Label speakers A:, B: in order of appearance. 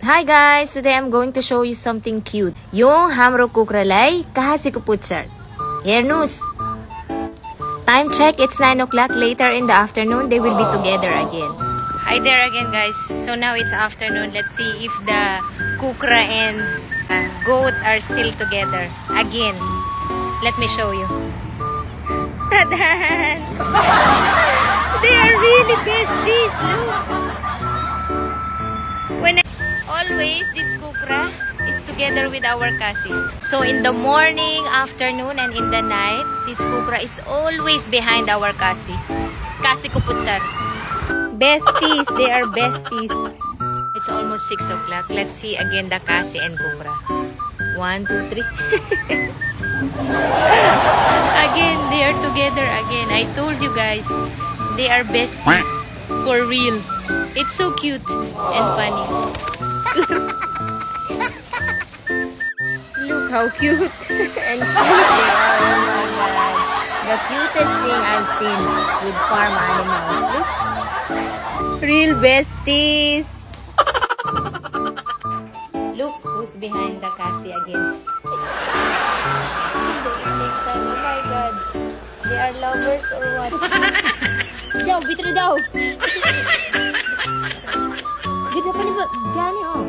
A: Hi guys! Today I'm going to show you something cute. Yung hamro kukralay kahasi kuputsar. Hernus! Time check, it's 9 o'clock. Later in the afternoon, they will be together again. Hi there again guys. So now it's afternoon. Let's see if the kukra and goat are still together. Again. Let me show you. Tadan! They are really besties. Look! Always, this kukra is together with our kasi. So, in the morning, afternoon, and in the night, this kukra is always behind our kasi. Kasi kuputsar. Besties! They are besties. It's almost 6 o'clock. Let's see again the kasi and kukra. 1, 2, 3. Again, they are together again. I told you guys, they are besties. For real. It's so cute and funny. Look how cute and sweet they are. Oh my god. The cutest thing I've seen with farm animals. Look. Real besties. Look who's behind the kasi again. Oh my god. They are lovers or what? Daw, bitro daw. Ganda pa ni ba? Gani oh.